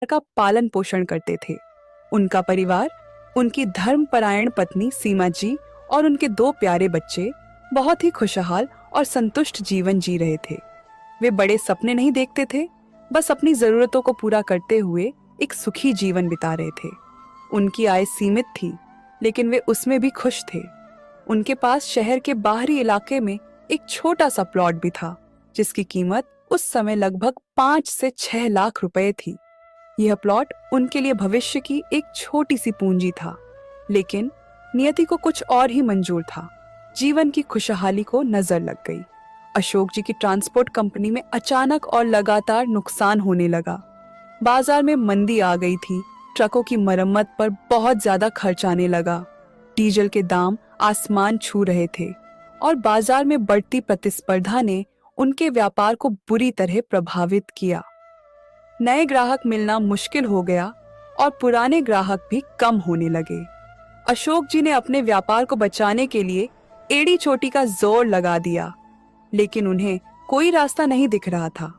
का पालन पोषण करते थे। उनका परिवार, उनकी धर्मपरायण पत्नी सीमा जी और उनके 2 प्यारे बच्चे बहुत ही खुशहाल और संतुष्ट जीवन जी रहे थे। वे बड़े सपने नहीं देखते थे, बस अपनी जरूरतों को पूरा करते हुए एक सुखी जीवन बिता रहे थे। उनकी आय सीमित थी, लेकिन वे उसमें भी खुश थे। उनके पास शहर के बाहरी इलाके में एक छोटा सा प्लॉट भी था, जिसकी कीमत उस समय लगभग 5 से 6 लाख रुपए थी। यह प्लॉट उनके लिए भविष्य की एक छोटी सी पूंजी था, लेकिन नियति को कुछ और ही मंजूर था। जीवन की खुशहाली को नजर लग गई। अशोक जी की ट्रांसपोर्ट कंपनी में अचानक और लगातार नुकसान होने लगा। बाजार में मंदी आ गई थी, ट्रकों की मरम्मत पर बहुत ज्यादा खर्च आने लगा, डीजल के दाम आसमान छू रहे थे और बाजार में बढ़ती प्रतिस्पर्धा ने उनके व्यापार को बुरी तरह प्रभावित किया। नए ग्राहक मिलना मुश्किल हो गया और पुराने ग्राहक भी कम होने लगे। अशोक जी ने अपने व्यापार को बचाने के लिए एड़ी चोटी का जोर लगा दिया, लेकिन उन्हें कोई रास्ता नहीं दिख रहा था।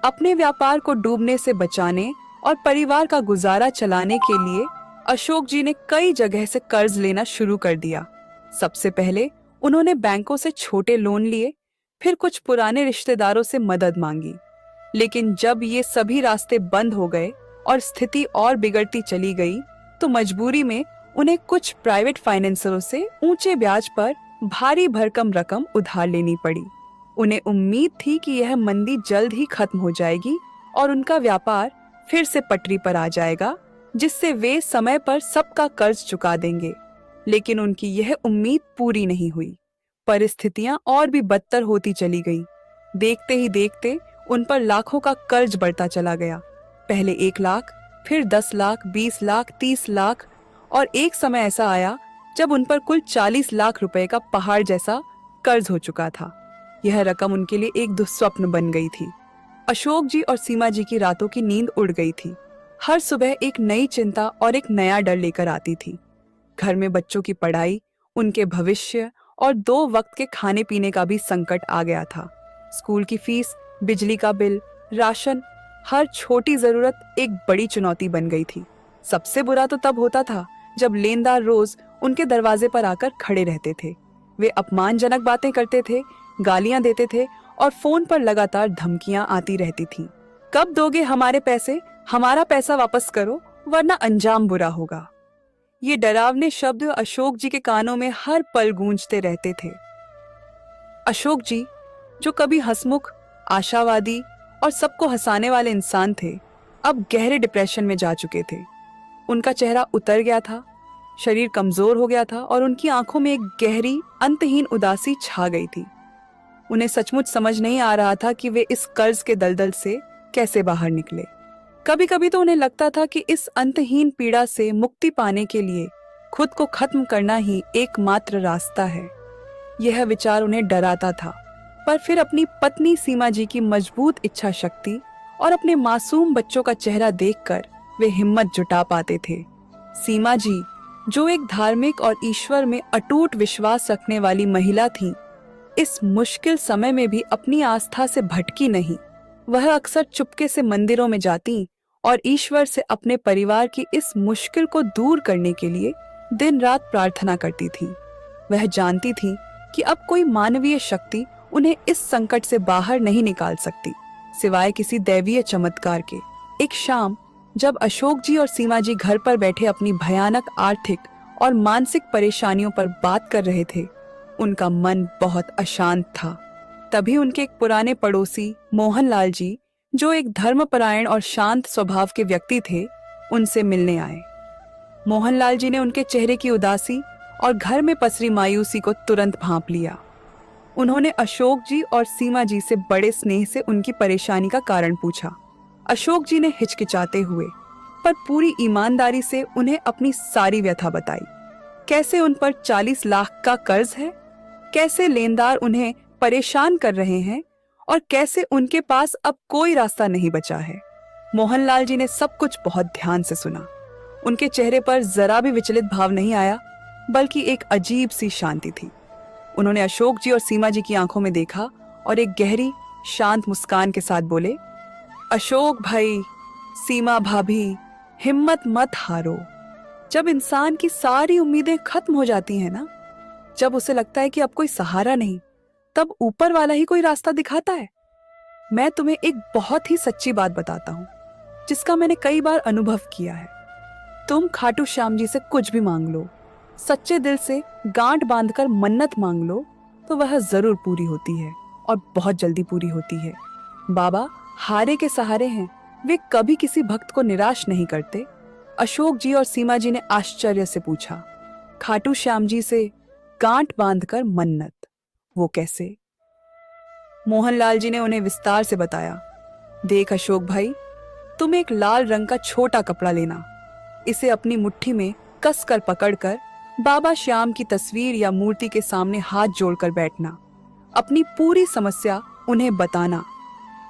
अपने व्यापार को डूबने से बचाने और परिवार का गुजारा चलाने के लिए अशोक जी ने कई जगह से कर्ज लेना शुरू कर दिया। सबसे पहले उन्होंने बैंकों से छोटे लोन लिए, फिर कुछ पुराने रिश्तेदारों से मदद मांगी। लेकिन जब ये सभी रास्ते बंद हो गए और स्थिति और बिगड़ती चली गई, तो मजबूरी में उन्हें कुछ प्राइवेट फाइनेंसरों से ऊंचे ब्याज पर भारी भरकम रकम उधार लेनी पड़ी। उन्हें उम्मीद थी कि यह मंदी जल्द ही खत्म हो जाएगी और उनका व्यापार फिर से पटरी पर आ जाएगा, जिससे वे समय पर सबका कर्ज चुका देंगे। लेकिन उनकी यह उम्मीद पूरी नहीं हुई। परिस्थितियां और भी बदतर होती चली गई। देखते ही देखते उन पर लाखों का कर्ज बढ़ता चला गया। पहले 1 लाख, फिर 10 लाख, 20 लाख, 30 लाख और एक समय ऐसा आया जब उन पर कुल 40 लाख रुपए का पहाड़ जैसा कर्ज हो चुका था। यह रकम उनके लिए एक दुस्वप्न बन गई थी। अशोक जी और सीमा जी की रातों की नींद उड़ गई थी। हर सुबह एक नई चिंता और एक नया डर लेकर आती थी। घर में बच्चों की पढ़ाई, उनके भविष्य और 2 वक्त के खाने पीने का भी संकट आ गया था। स्कूल की फीस, बिजली का बिल, राशन, हर छोटी जरूरत एक बड़ी चुनौती बन गई थी। सबसे बुरा तो तब होता था जब लेनदार रोज उनके दरवाजे पर आकर खड़े रहते थे। वे अपमानजनक बातें करते थे, गालियां देते थे और फोन पर लगातार धमकियां आती रहती थीं। कब दोगे हमारे पैसे? हमारा पैसा वापस करो, वरना अंजाम बुरा होगा। ये डरावने शब्द अशोक जी के कानों में हर पल गूंजते रहते थे। अशोक जी, जो कभी हंसमुख, आशावादी और सबको हंसाने वाले इंसान थे, अब गहरे डिप्रेशन में जा चुके थे। उनका चेहरा उतर गया था, शरीर कमजोर हो गया था और उनकी आंखों में एक गहरी, अंतहीन उदासी छा गई थी। उन्हें सचमुच समझ नहीं आ रहा था कि वे इस कर्ज के दलदल से कैसे बाहर निकले। कभी कभी तो उन्हें लगता था कि इस अंतहीन पीड़ा से मुक्ति पाने के लिए खुद को खत्म करना ही एकमात्र रास्ता है। यह विचार उन्हें डराता था, पर फिर अपनी पत्नी सीमा जी की मजबूत इच्छा शक्ति और अपने मासूम बच्चों का चेहरा देखकर वे हिम्मत जुटा पाते थे। सीमा जी, जो एक धार्मिक और ईश्वर में अटूट विश्वास रखने वाली महिला थीं, इस मुश्किल समय में भी अपनी आस्था से भटकी नहीं। वह अक्सर चुपके से मंदिरों में जाती और ईश्वर से अपने परिवार की इस मुश्किल को दूर करने के लिए दिन रात प्रार्थना करती थी। वह जानती थी कि अब कोई मानवीय शक्ति उन्हें इस संकट से बाहर नहीं निकाल सकती, सिवाय किसी दैवीय चमत्कार के। एक शाम जब अशोक जी और सीमा जी घर पर बैठे अपनी भयानक आर्थिक और मानसिक परेशानियों पर बात कर रहे थे, उनका मन बहुत अशांत था। तभी उनके एक पुराने पड़ोसी मोहनलाल जी, जो एक धर्मपरायण और शांत स्वभाव के व्यक्ति थे, उनसे मिलने आए। मोहनलाल जी ने उनके चेहरे की उदासी और घर में पसरी मायूसी को तुरंत भांप लिया। उन्होंने अशोक जी और सीमा जी से बड़े स्नेह से उनकी परेशानी का कारण पूछा। अशोक जी ने हिचकिचाते हुए पर पूरी ईमानदारी से उन्हें अपनी सारी व्यथा बताई। कैसे उन पर 40 लाख का कर्ज है, कैसे लेनदार उन्हें परेशान कर रहे हैं और कैसे उनके पास अब कोई रास्ता नहीं बचा है। मोहनलाल जी ने सब कुछ बहुत ध्यान से सुना। उनके चेहरे पर जरा भी विचलित भाव नहीं आया, बल्कि एक अजीब सी शांति थी। उन्होंने अशोक जी और सीमा जी की आंखों में देखा और एक गहरी, शांत मुस्कान के साथ बोले, अशोक भाई, सीमा भाभी, हिम्मत मत हारो। जब इंसान की सारी उम्मीदें खत्म हो जाती हैं ना, जब उसे लगता है कि अब कोई सहारा नहीं, तब ऊपर वाला ही कोई रास्ता दिखाता है। मैं तुम्हें एक बहुत ही सच्ची बात बताता हूँ, जिसका मैंने कई बार अनुभव किया है। तुम खाटू श्याम जी से कुछ भी मांग लो, सच्चे दिल से गांठ बांधकर मन्नत मांग लो, तो वह जरूर पूरी होती है और बहुत जल्दी पूरी होती है। बाबा हारे के सहारे हैं, वे कभी किसी भक्त को निराश नहीं करते। अशोक जी और सीमा जी ने आश्चर्य से पूछा, खाटू श्याम जी से गांठ बांधकर मन्नत, वो कैसे? मोहनलाल जी ने उन्हें विस्तार से बताया। देख अशोक भाई, तुम एक लाल रंग का छोटा कपड़ा लेना, इसे अपनी मुट्ठी में कसकर पकड़कर बाबा श्याम की तस्वीर या मूर्ति के सामने हाथ जोड़कर बैठना, अपनी पूरी समस्या उन्हें बताना,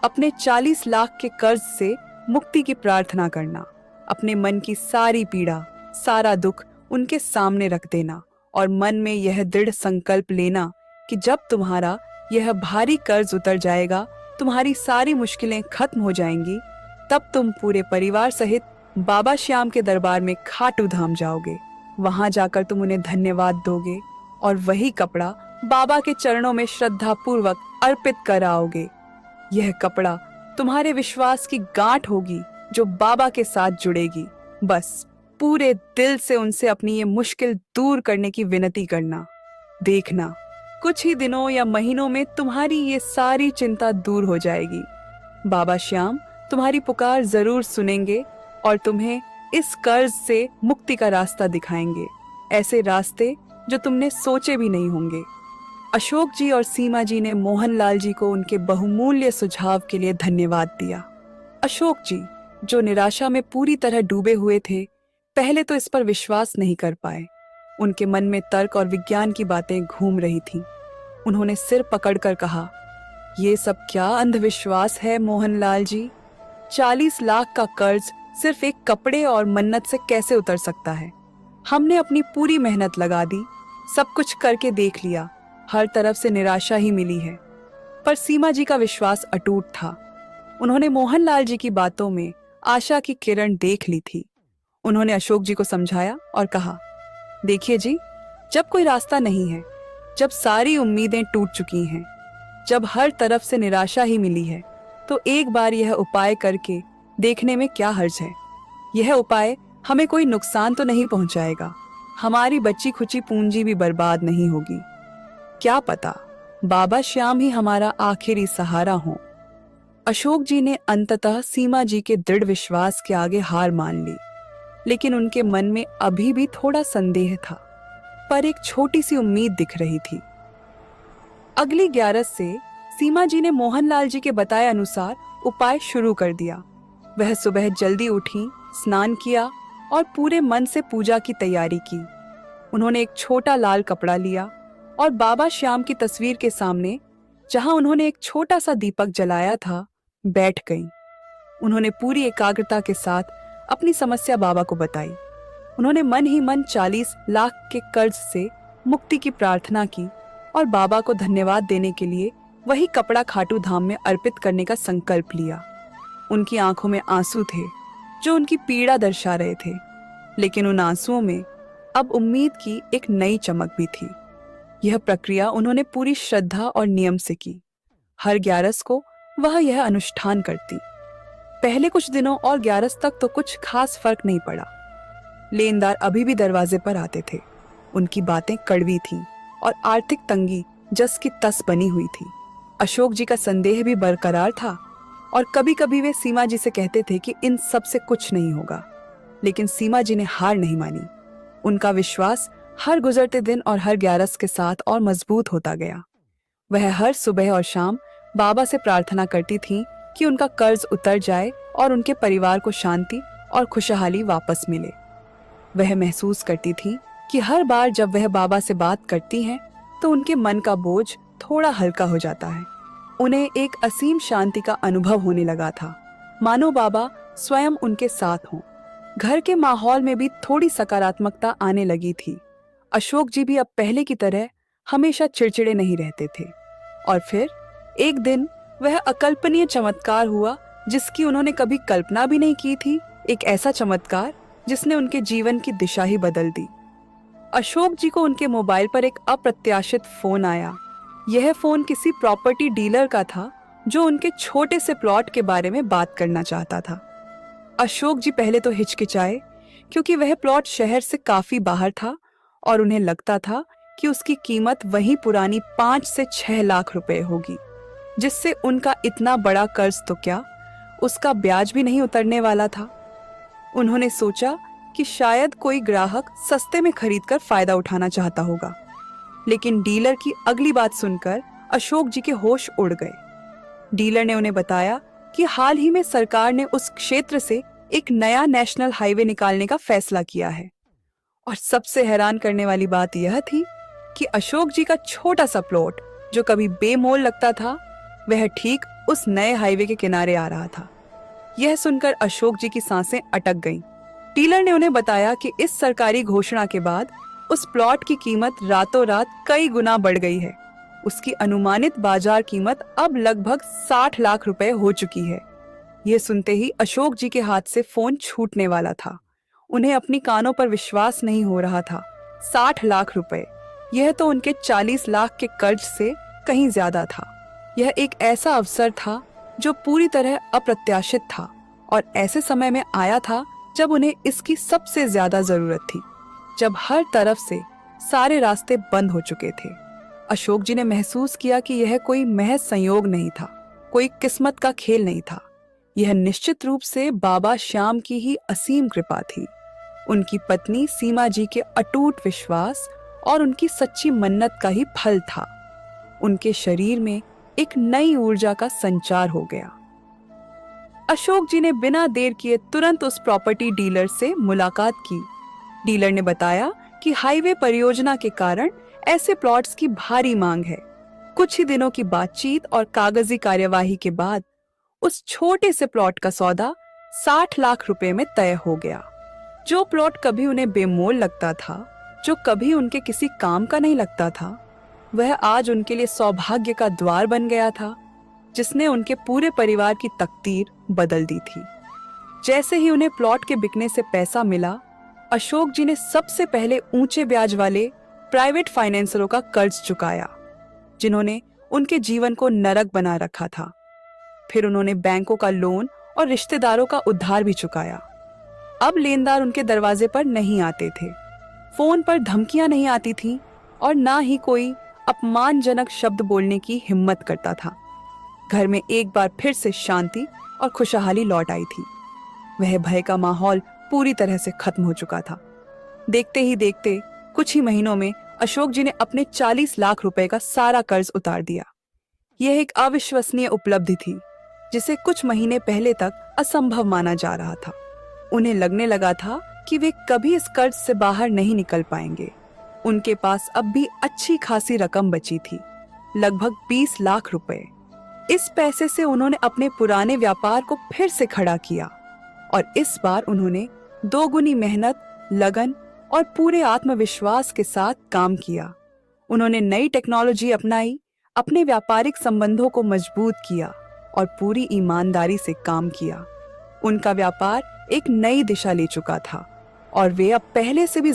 अपने 40 लाख के कर्ज से मुक्ति की प्रार्थना करना, अपने मन की सारी पीड़ा, सारा दुख उनके सामने रख देना और मन में यह दृढ़ संकल्प लेना कि जब तुम्हारा यह भारी कर्ज उतर जाएगा, तुम्हारी सारी मुश्किलें खत्म हो जाएंगी, तब तुम पूरे परिवार सहित बाबा श्याम के दरबार में खाटू धाम जाओगे। वहां जाकर तुम उन्हें धन्यवाद दोगे और वही कपड़ा बाबा के चरणों में श्रद्धा पूर्वक अर्पित कराओगे। यह कपड़ा तुम्हारे विश्वास की गांठ होगी जो बाबा के साथ जुड़ेगी। बस पूरे दिल से उनसे अपनी ये मुश्किल दूर करने की विनती करना। देखना, कुछ ही दिनों या महीनों में तुम्हारी ये सारी चिंता दूर हो जाएगी। बाबा श्याम तुम्हारी पुकार जरूर सुनेंगे और तुम्हें इस कर्ज से मुक्ति का रास्ता दिखाएंगे, ऐसे रास्ते जो तुमने सोचे भी नहीं होंगे। अशोक जी और सीमा जी ने मोहनलाल जी को उनके बहुमूल्य सुझाव के लिए धन्यवाद दिया। अशोक जी, जो निराशा में पूरी तरह डूबे हुए थे, पहले तो इस पर विश्वास नहीं कर पाए। उनके मन में तर्क और विज्ञान की बातें घूम रही थीं। उन्होंने सिर पकड़कर कहा, ये सब क्या अंधविश्वास है मोहनलाल जी? 40 लाख का कर्ज सिर्फ एक कपड़े और मन्नत से कैसे उतर सकता है? हमने अपनी पूरी मेहनत लगा दी, सब कुछ करके देख लिया, हर तरफ से निराशा ही मिली है। पर सीमा जी का विश्वास अटूट था। उन्होंने मोहनलाल जी की बातों में आशा की किरण देख ली थी। उन्होंने अशोक जी को समझाया और कहा, देखिए जी, जब कोई रास्ता नहीं है, जब सारी उम्मीदें टूट चुकी हैं, जब हर तरफ से निराशा ही मिली है, तो एक बार यह उपाय करके देखने में क्या हर्ज है। यह उपाय हमें कोई नुकसान तो नहीं पहुंचाएगा, हमारी बची खुची पूंजी भी बर्बाद नहीं होगी। क्या पता बाबा श्याम ही हमारा आखिरी सहारा हो। अशोक जी ने अंततः सीमा जी के दृढ़ विश्वास के आगे हार मान ली, लेकिन उनके मन में अभी भी थोड़ा संदेह था, पर एक छोटी सी उम्मीद दिख रही थी। अगली 11 से सीमा जी ने मोहनलाल जी के बताए अनुसार उपाय शुरू कर दिया। वह सुबह जल्दी उठी, स्नान किया और पूरे मन से पूजा की तैयारी की। उन्होंने एक छोटा लाल कपड़ा लिया और बाबा श्याम की तस्वीर के सामने, जहां उन्होंने एक छोटा सा दीपक जलाया था, बैठ गईं। उन्होंने पूरी एकाग्रता के साथ अपनी समस्या बाबा को बताई। उन्होंने मन ही मन 40 लाख के कर्ज से मुक्ति की प्रार्थना की और बाबा को धन्यवाद देने के लिए वही कपड़ा खाटू धाम में अर्पित करने का संकल्प लिया। उनकी आंखों में आंसू थे जो उनकी पीड़ा दर्शा रहे थे, लेकिन उन आंसुओं में अब उम्मीद की एक नई चमक भी थी। यह प्रक्रिया उन्होंने पूरी श्रद्धा और नियम से की। हर 11 को वह यह अनुष्ठान करती। पहले कुछ दिनों और 11 तक तो कुछ खास फर्क नहीं पड़ा। लेनदार अभी भी दरवाजे पर आते थे। उनकी बातें कड़वी थीं और आर्थिक तंगी जस की तस बनी हुई थी। अशोक जी का संदेह भी बरकरार था और कभी कभी वे सीमा जी से कहते थे कि इन सब से कुछ नहीं होगा, लेकिन सीमा जी ने हार नहीं मानी। उनका विश्वास हर गुजरते दिन और हर 11 के साथ और मजबूत होता गया। वह हर सुबह और शाम बाबा से प्रार्थना करती थीं कि उनका कर्ज उतर जाए और उनके परिवार को शांति और खुशहाली वापस मिले। वह महसूस करती थीं कि हर बार जब वह बाबा से बात करती हैं तो उनके मन का बोझ थोड़ा हल्का हो जाता है। उन्हें एक असीम शांति का अनुभव होने लगा था, मानो बाबा स्वयं उनके साथ हों। घर के माहौल में भी थोड़ी सकारात्मकता आने लगी थी। अशोक जी भी अब पहले की तरह हमेशा चिड़चिड़े नहीं रहते थे। और फिर एक दिन वह अकल्पनीय चमत्कार हुआ जिसकी उन्होंने कभी कल्पना भी नहीं की थी। एक ऐसा चमत्कार जिसने उनके जीवन की दिशा ही बदल दी। अशोक जी को उनके मोबाइल पर एक अप्रत्याशित फोन आया। यह फोन किसी प्रॉपर्टी डीलर का था जो उनके छोटे से प्लॉट के बारे में बात करना चाहता था। अशोक जी पहले तो हिचकिचाए, क्योंकि वह प्लॉट शहर से काफी बाहर था और उन्हें लगता था कि उसकी कीमत वही पुरानी 5 से 6 लाख रुपए होगी, जिससे उनका इतना बड़ा कर्ज तो क्या, उसका ब्याज भी नहीं उतरने वाला था। उन्होंने सोचा कि शायद कोई ग्राहक सस्ते में खरीदकर फायदा उठाना चाहता होगा, लेकिन डीलर की अगली बात सुनकर अशोक जी के होश उड़ गए। डीलर ने उन्हें बताया कि हाल ही में सरकार ने उस क्षेत्र से एक नया नेशनल हाईवे निकालने का फैसला किया है। और सबसे हैरान करने वाली बात यह थी कि अशोक जी का छोटा सा प्लॉट, जो कभी बेमोल लगता था, वह ठीक उस नए हाईवे के किनारे आ रहा था। यह सुनकर अशोक जी की सांसें अटक गईं। डीलर ने उन्हें बताया कि इस सरकारी घोषणा के बाद उस प्लॉट की कीमत रातों रात कई गुना बढ़ गई है। उसकी अनुमानित बाजार कीमत अब लगभग 60 लाख रुपए हो चुकी है। यह सुनते ही अशोक जी के हाथ से फोन छूटने वाला था। उन्हें अपनी कानों पर विश्वास नहीं हो रहा था। 60 लाख रुपए, यह तो उनके 40 लाख के कर्ज से कहीं ज्यादा था। यह एक ऐसा अवसर था जो पूरी तरह अप्रत्याशित था और ऐसे समय में आया था जब उन्हें इसकी सबसे ज्यादा जरूरत थी, जब हर तरफ से सारे रास्ते बंद हो चुके थे। अशोक जी ने महसूस किया कि यह कोई महज संयोग नहीं था, कोई किस्मत का खेल नहीं था। यह निश्चित रूप से बाबा श्याम की ही असीम कृपा थी, उनकी पत्नी सीमा जी के अटूट विश्वास और उनकी सच्ची मन्नत का ही फल था। उनके शरीर में एक नई ऊर्जा का संचार हो गया। अशोक जी ने बिना देर किए तुरंत उस प्रॉपर्टी डीलर से मुलाकात की। डीलर ने बताया कि हाईवे परियोजना के कारण ऐसे प्लॉट्स की भारी मांग है। कुछ ही दिनों की बातचीत और कागजी कार्यवाही के बाद उस छोटे से प्लॉट का सौदा 60 लाख रुपए में तय हो गया। जो प्लॉट कभी उन्हें बेमोल लगता था, जो कभी उनके किसी काम का नहीं लगता था, वह आज उनके लिए सौभाग्य का द्वार बन गया था, जिसने उनके पूरे परिवार की तकदीर बदल दी थी। जैसे ही उन्हें प्लॉट के बिकने से पैसा मिला, अशोक जी ने सबसे पहले ऊंचे ब्याज वाले प्राइवेट फाइनेंसरों का कर्ज चुकाया, जिन्होंने उनके जीवन को नरक बना रखा था। फिर उन्होंने बैंकों का लोन और रिश्तेदारों का उधार भी चुकाया। अब लेनदार उनके दरवाजे पर नहीं आते थे, फोन पर धमकियां नहीं आती थीं और ना ही कोई अपमानजनक शब्द बोलने की हिम्मत करता था। घर में एक बार फिर से शांति और खुशहाली लौट आई थी। वह भय का माहौल पूरी तरह से खत्म हो चुका था। देखते ही देखते कुछ ही महीनों में अशोक जी ने अपने 40 लाख रुपए का सारा कर्ज उतार दिया। यह एक अविश्वसनीय उपलब्धि थी, जिसे कुछ महीने पहले तक असंभव माना जा रहा था। उन्हें लगने लगा था कि वे कभी इस कर्ज से बाहर नहीं निकल पाएंगे। उनके पास अब भी अच्छी खासी रकम बची थी, लगभग 20 लाख रुपए। इस पैसे से उन्होंने अपने पुराने व्यापार को फिर से खड़ा किया और इस बार उन्होंने दोगुनी मेहनत, लगन और पूरे आत्मविश्वास के साथ काम किया। उन्होंने नई टेक्नोलॉजी अपनाई, अपने व्यापारिक संबंधों को मजबूत किया और पूरी ईमानदारी से काम किया। उनका व्यापार एक नई दिशा ले चुका था और वे अब पहले से भी